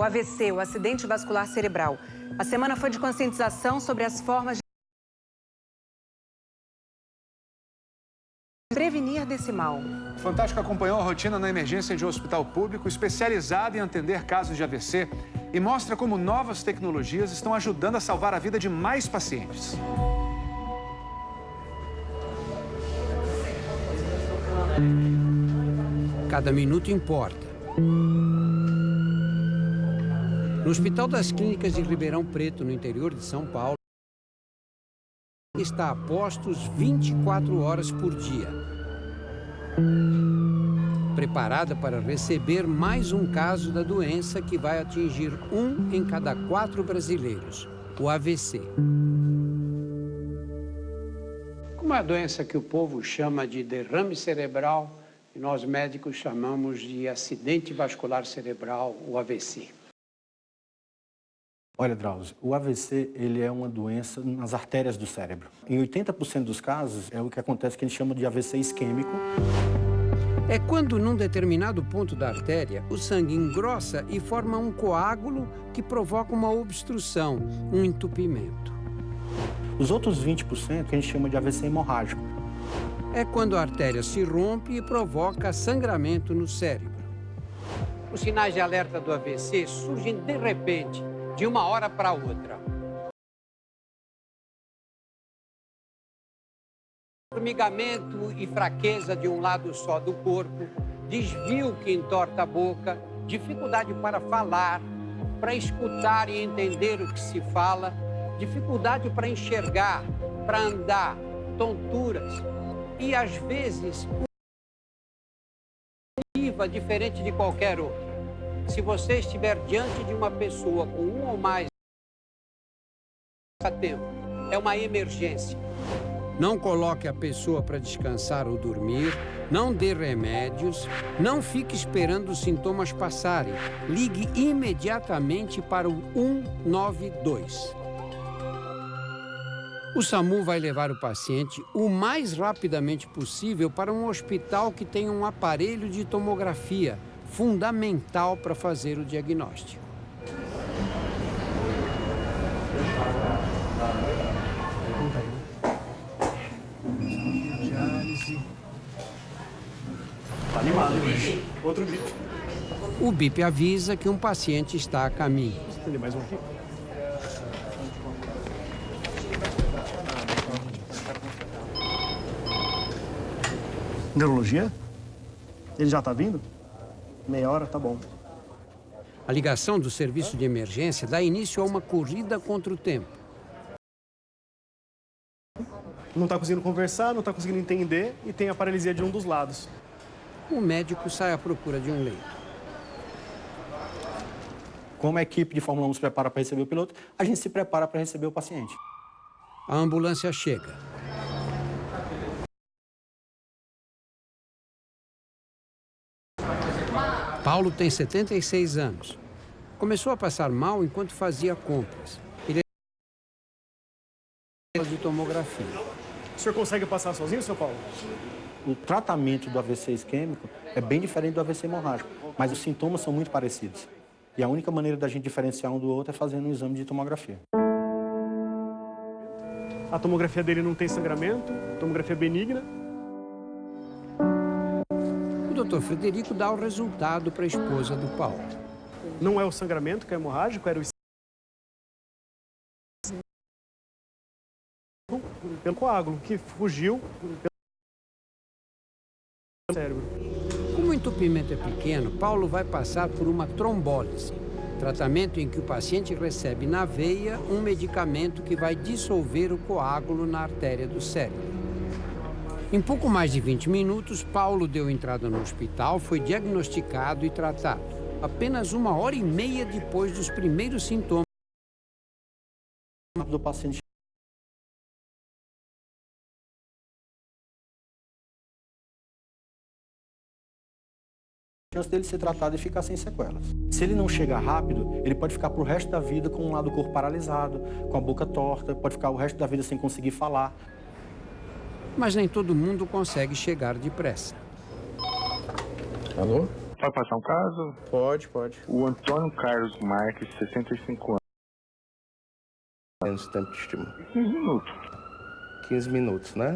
o AVC, o acidente vascular cerebral. A semana foi de conscientização sobre as formas de prevenir desse mal. O Fantástico acompanhou a rotina na emergência de um hospital público especializado em atender casos de AVC e mostra como novas tecnologias estão ajudando a salvar a vida de mais pacientes. Cada minuto importa. No Hospital das Clínicas de Ribeirão Preto, no interior de São Paulo, está a postos 24 horas por dia. Preparada para receber mais um caso da doença que vai atingir 1 em cada 4 brasileiros, o AVC. Uma doença que o povo chama de derrame cerebral, e nós médicos chamamos de acidente vascular cerebral, o AVC. Olha, Drauzio, o AVC ele é uma doença nas artérias do cérebro. Em 80% dos casos é o que acontece que a gente chama de AVC isquêmico. É quando, num determinado ponto da artéria, o sangue engrossa e forma um coágulo que provoca uma obstrução, um entupimento. Os outros 20% que a gente chama de AVC hemorrágico. É quando a artéria se rompe e provoca sangramento no cérebro. Os sinais de alerta do AVC surgem de repente, de uma hora para outra. Formigamento e fraqueza de um lado só do corpo, desvio que entorta a boca, dificuldade para falar, para escutar e entender o que se fala, dificuldade para enxergar, para andar, tonturas e, às vezes, uma diferente de qualquer outro. Se você estiver diante de uma pessoa com um ou mais tempo, é uma emergência. Não coloque a pessoa para descansar ou dormir, não dê remédios, não fique esperando os sintomas passarem. Ligue imediatamente para o 192. O SAMU vai levar o paciente o mais rapidamente possível para um hospital que tenha um aparelho de tomografia, fundamental para fazer o diagnóstico. Animado, hein? Outro bip. O bip avisa que um paciente está a caminho. Tem mais um aqui? Neurologia? Ele já está vindo? Meia hora, tá bom. A ligação do serviço de emergência dá início a uma corrida contra o tempo. Não está conseguindo conversar, não está conseguindo entender e tem a paralisia de um dos lados. O médico sai à procura de um leito. Como a equipe de Fórmula 1 se prepara para receber o piloto, a gente se prepara para receber o paciente. A ambulância chega. Paulo tem 76 anos. Começou a passar mal enquanto fazia compras. Ele é de tomografia. O senhor consegue passar sozinho, seu Paulo? O tratamento do AVC isquêmico é bem diferente do AVC hemorrágico, mas os sintomas são muito parecidos. E a única maneira da gente diferenciar um do outro é fazendo um exame de tomografia. A tomografia dele não tem sangramento, tomografia benigna. O Dr. Frederico dá o resultado para a esposa do Paulo. Não é o sangramento que é hemorrágico, era o pelo coágulo, que fugiu pelo cérebro. Como o entupimento é pequeno, Paulo vai passar por uma trombólise, tratamento em que o paciente recebe na veia um medicamento que vai dissolver o coágulo na artéria do cérebro. Em pouco mais de 20 minutos, Paulo deu entrada no hospital, foi diagnosticado e tratado. Apenas 1h30 depois dos primeiros sintomas do paciente. A chance dele ser tratado e ficar sem sequelas. Se ele não chegar rápido, ele pode ficar pro resto da vida com um lado do corpo paralisado, com a boca torta, pode ficar o resto da vida sem conseguir falar. Mas nem todo mundo consegue chegar depressa. Alô? Pode passar um caso? Pode. O Antônio Carlos Marques, 65 anos. Menos tempo de estímulo. 15 minutos. 15 minutos, né?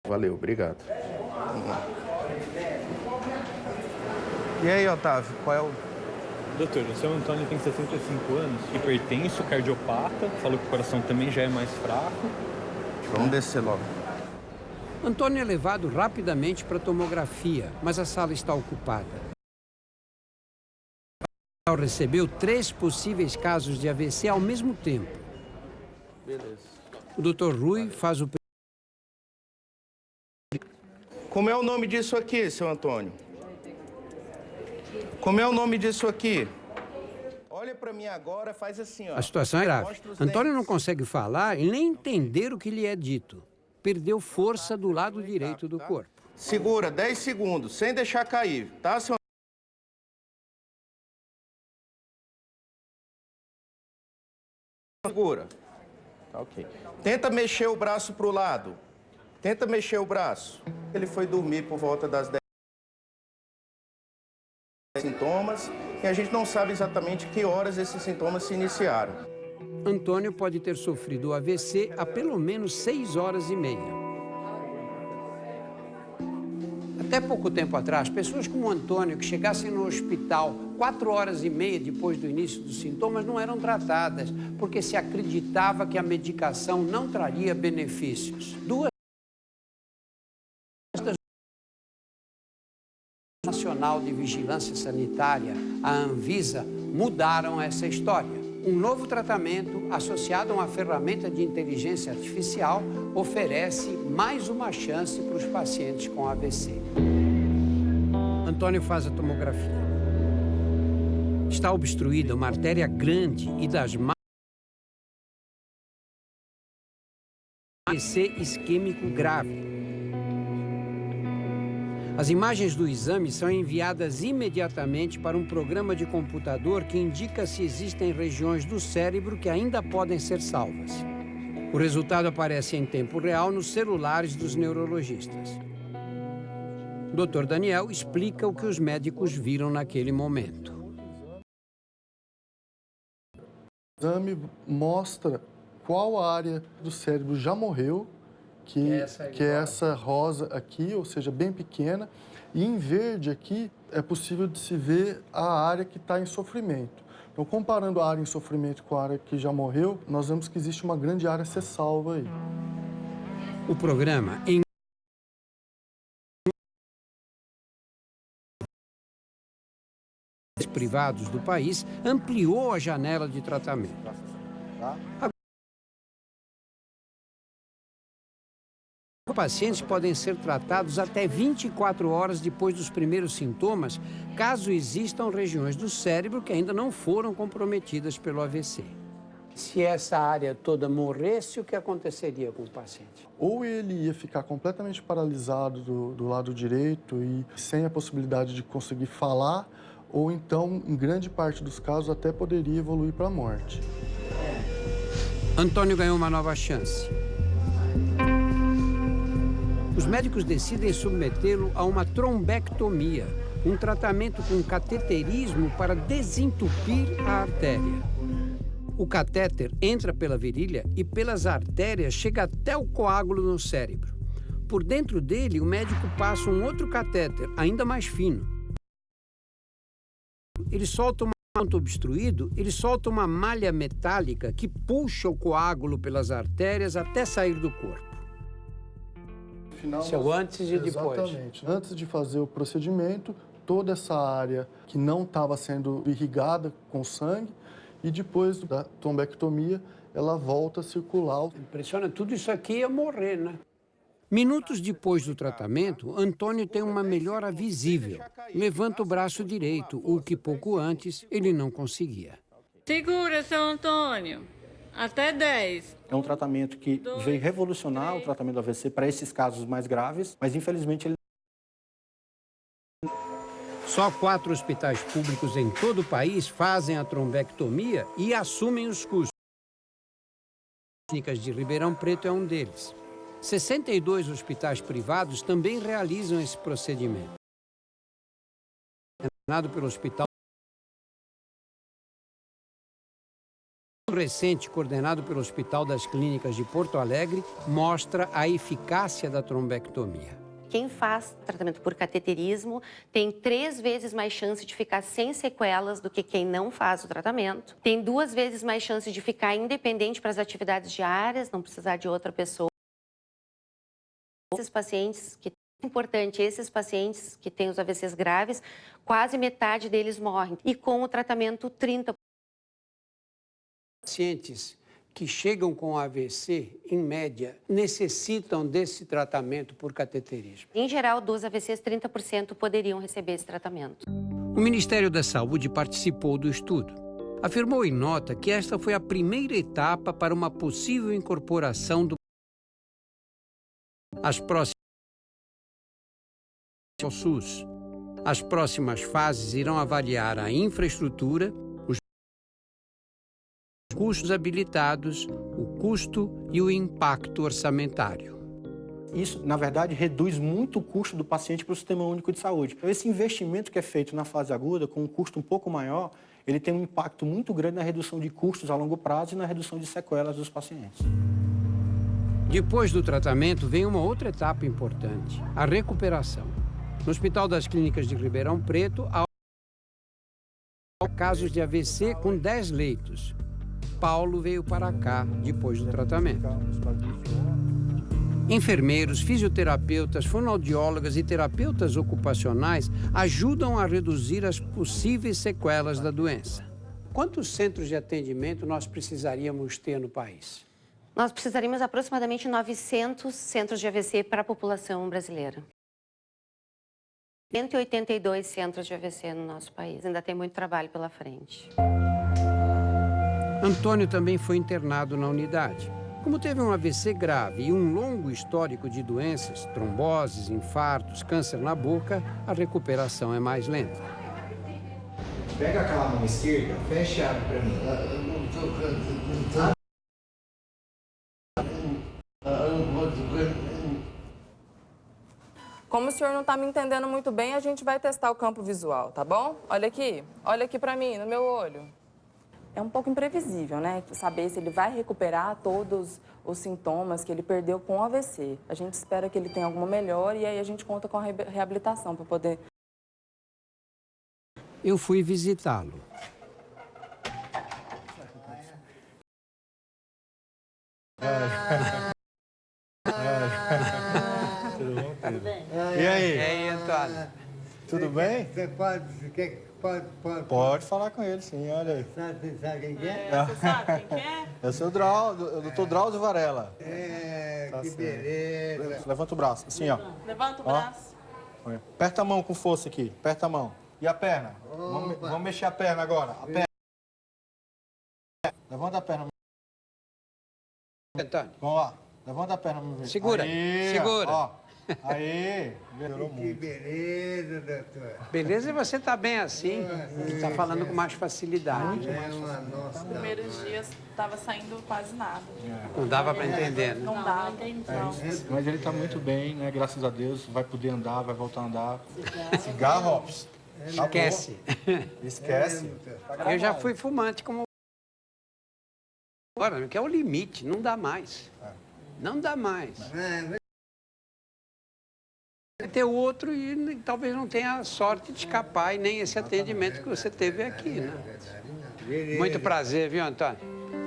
Valeu, obrigado. E aí, Otávio, qual é o... Doutor, o seu Antônio tem 65 anos, hipertenso, cardiopata, falou que o coração também já é mais fraco. Vamos descer logo. Antônio é levado rapidamente para a tomografia, mas a sala está ocupada. O hospital recebeu 3 possíveis casos de AVC ao mesmo tempo. Beleza. O Dr. Rui faz o... Como é o nome disso aqui, seu Antônio? Como é o nome disso aqui? Olha para mim agora, faz assim, ó. A situação é grave. Mostra os Antônio não dentes. consegue falar e nem entender o que lhe é dito. Perdeu força do lado direito do corpo. Segura 10 segundos, sem deixar cair, tá, seu... Segura. Tá, ok. Tenta mexer o braço pro lado. Tenta mexer o braço. Ele foi dormir por volta das 10 sintomas e a gente não sabe exatamente que horas esses sintomas se iniciaram. Antônio pode ter sofrido o AVC há pelo menos 6 horas e meia. Até pouco tempo atrás, pessoas como o Antônio, que chegassem no hospital 4 horas e meia depois do início dos sintomas, não eram tratadas, porque se acreditava que a medicação não traria benefícios. 2 Nacional de Vigilância Sanitária, a Anvisa, mudaram essa história. Um novo tratamento, associado a uma ferramenta de inteligência artificial, oferece mais uma chance para os pacientes com AVC. Antônio faz a tomografia. Está obstruída uma artéria grande e das mais... AVC isquêmico grave. As imagens do exame são enviadas imediatamente para um programa de computador que indica se existem regiões do cérebro que ainda podem ser salvas. O resultado aparece em tempo real nos celulares dos neurologistas. O Dr. Daniel explica o que os médicos viram naquele momento. O exame mostra qual área do cérebro já morreu, que é essa rosa aqui, ou seja, bem pequena, e em verde aqui é possível de se ver a área que está em sofrimento. Então, comparando a área em sofrimento com a área que já morreu, nós vemos que existe uma grande área a ser salva aí. O programa, em privados do país, ampliou a janela de tratamento. Pacientes podem ser tratados até 24 horas depois dos primeiros sintomas, caso existam regiões do cérebro que ainda não foram comprometidas pelo AVC. Se essa área toda morresse, o que aconteceria com o paciente? Ou ele ia ficar completamente paralisado do lado direito e sem a possibilidade de conseguir falar, ou então, em grande parte dos casos, até poderia evoluir para a morte. Antônio ganhou uma nova chance. Os médicos decidem submetê-lo a uma trombectomia, um tratamento com cateterismo para desentupir a artéria. O catéter entra pela virilha e pelas artérias chega até o coágulo no cérebro. Por dentro dele, o médico passa um outro catéter, ainda mais fino. Ele solta ele solta uma malha metálica que puxa o coágulo pelas artérias até sair do corpo. Isso é o antes e depois. Exatamente. Antes de fazer o procedimento, toda essa área que não estava sendo irrigada com sangue, e depois da trombectomia, ela volta a circular. Impressiona, tudo isso aqui ia morrer, né? Minutos depois do tratamento, Antônio tem uma melhora visível. Levanta o braço direito, o que pouco antes ele não conseguia. Segura, seu Antônio. Até 10. É um tratamento que veio revolucionar o tratamento do AVC para esses casos mais graves, mas infelizmente ele... Só 4 hospitais públicos em todo o país fazem a trombectomia e assumem os custos. Clínicas de Ribeirão Preto é um deles. 62 hospitais privados também realizam esse procedimento. Coordenado pelo Hospital recente, coordenado pelo Hospital das Clínicas de Porto Alegre, mostra a eficácia da trombectomia. Quem faz tratamento por cateterismo tem 3 vezes mais chance de ficar sem sequelas do que quem não faz o tratamento. Tem 2 vezes mais chance de ficar independente para as atividades diárias, não precisar de outra pessoa. Esses pacientes, que é importante, esses pacientes que têm os AVCs graves, quase metade deles morrem. E com o tratamento, 30%. Pacientes que chegam com AVC, em média, necessitam desse tratamento por cateterismo. Em geral, dos AVCs, 30% poderiam receber esse tratamento. O Ministério da Saúde participou do estudo. Afirmou em nota que esta foi a primeira etapa para uma possível incorporação do ao SUS. As próximas fases irão avaliar a infraestrutura, os custos habilitados, o custo e o impacto orçamentário. Isso, na verdade, reduz muito o custo do paciente para o Sistema Único de Saúde. Então, esse investimento que é feito na fase aguda, com um custo um pouco maior, ele tem um impacto muito grande na redução de custos a longo prazo e na redução de sequelas dos pacientes. Depois do tratamento, vem uma outra etapa importante, a recuperação. No Hospital das Clínicas de Ribeirão Preto, há casos de AVC com 10 leitos. Paulo veio para cá depois do tratamento. Enfermeiros, fisioterapeutas, fonoaudiólogas e terapeutas ocupacionais ajudam a reduzir as possíveis sequelas da doença. Quantos centros de atendimento nós precisaríamos ter no país? Nós precisaríamos aproximadamente 900 centros de AVC para a população brasileira. 182 centros de AVC no nosso país. Ainda tem muito trabalho pela frente. Antônio também foi internado na unidade. Como teve um AVC grave e um longo histórico de doenças, tromboses, infartos, câncer na boca, a recuperação é mais lenta. Pega aquela mão esquerda, fecha para mim. Como o senhor não está me entendendo muito bem, a gente vai testar o campo visual, tá bom? Olha aqui para mim, no meu olho. É um pouco imprevisível, né? Saber se ele vai recuperar todos os sintomas que ele perdeu com o AVC. A gente espera que ele tenha alguma melhora e aí a gente conta com a reabilitação para poder... Eu fui visitá-lo. Tudo bem? E aí? E aí, Antônio? Tudo bem? Você pode Pode falar com ele, sim, olha aí. Sabe quem é? Você sabe quem que é? Eu sou o doutor Drauzio Varela. Que beleza. Levanta o braço, assim, ó. Levanta o braço. Aperta a mão com força aqui, aperta a mão. E a perna? Vamos mexer a perna agora. A perna. Levanta a perna. Antônio. Vamos lá. Levanta a perna. Segura, aí, segura. Ó. Aí, melhorou Que muito. beleza, doutor. Beleza, e você está bem assim? Está falando com mais facilidade. Nossa. Nos primeiros dias estava saindo quase nada. Não dava para entender, né? Não dava. Mas ele está muito bem, né? Graças a Deus. Vai poder andar, vai voltar a andar. Cigarro, Robson. Esquece. Esquece. Eu já fui fumante como... Agora, que é o limite, não dá mais. Não dá mais. Ter o outro e talvez não tenha a sorte de escapar e nem esse atendimento que você teve aqui, né? Muito prazer, viu, Antônio?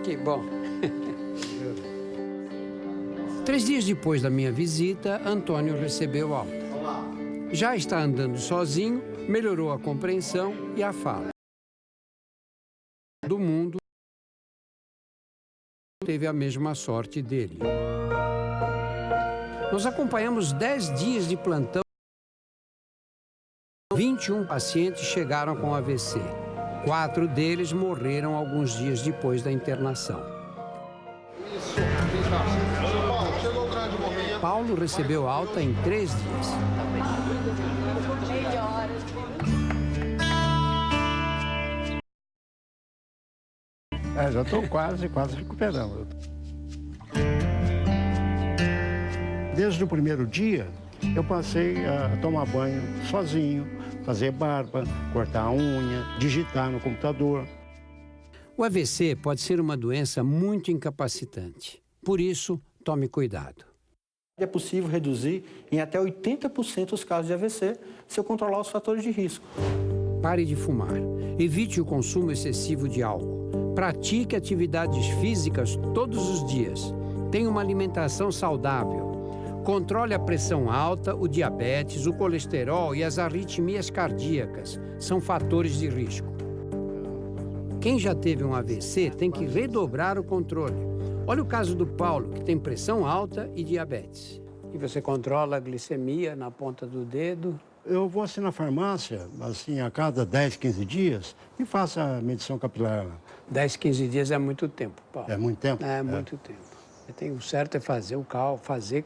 Que bom. 3 dias depois da minha visita, Antônio recebeu alta. Já está andando sozinho, melhorou a compreensão e a fala. Do mundo teve a mesma sorte dele. Nós acompanhamos 10 dias de plantão. 21 pacientes chegaram com AVC. 4 deles morreram alguns dias depois da internação. Paulo recebeu alta em 3 dias. Já estou quase recuperando. Desde o primeiro dia, eu passei a tomar banho sozinho, fazer barba, cortar a unha, digitar no computador. O AVC pode ser uma doença muito incapacitante. Por isso, tome cuidado. É possível reduzir em até 80% os casos de AVC se eu controlar os fatores de risco. Pare de fumar. Evite o consumo excessivo de álcool. Pratique atividades físicas todos os dias. Tenha uma alimentação saudável. Controle a pressão alta, o diabetes, o colesterol e as arritmias cardíacas. São fatores de risco. Quem já teve um AVC tem que redobrar o controle. Olha o caso do Paulo, que tem pressão alta e diabetes. E você controla a glicemia na ponta do dedo? Eu vou assim na farmácia, assim, a cada 10, 15 dias, e faço a medição capilar. 10, 15 dias é muito tempo, Paulo. É muito tempo? É muito tempo. O certo é fazer o cálculo, fazer...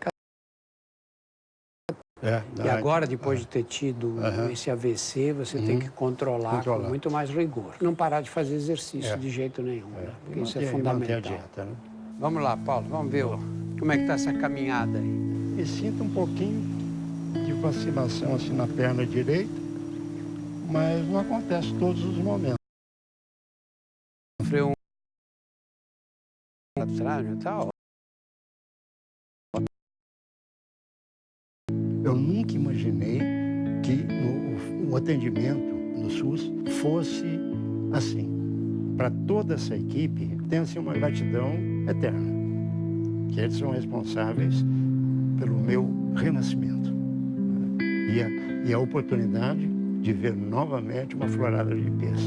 E agora, depois de ter tido esse AVC, você tem que controlar com muito mais rigor. Não parar de fazer exercício de jeito nenhum, né? Porque isso é fundamental. A dieta, né? Vamos lá, Paulo, vamos ver como é que está essa caminhada aí. E sinto um pouquinho de vacilação assim na perna direita, mas não acontece todos os momentos. Sofreu atrás, tal. Eu nunca imaginei que o atendimento no SUS fosse assim. Para toda essa equipe, tem-se uma gratidão eterna, que eles são responsáveis pelo meu renascimento. E a oportunidade de ver novamente uma florada de pés.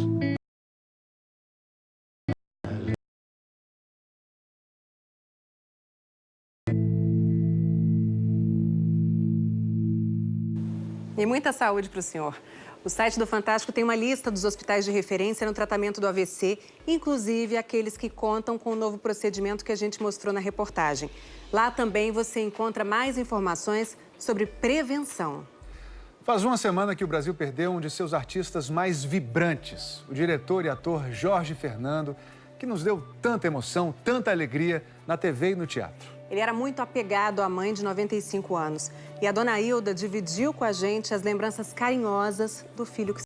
E muita saúde para o senhor. O site do Fantástico tem uma lista dos hospitais de referência no tratamento do AVC, inclusive aqueles que contam com o novo procedimento que a gente mostrou na reportagem. Lá também você encontra mais informações sobre prevenção. Faz uma semana que o Brasil perdeu um de seus artistas mais vibrantes, o diretor e ator Jorge Fernando, que nos deu tanta emoção, tanta alegria na TV e no teatro. Ele era muito apegado à mãe de 95 anos. E a dona Hilda dividiu com a gente as lembranças carinhosas do filho que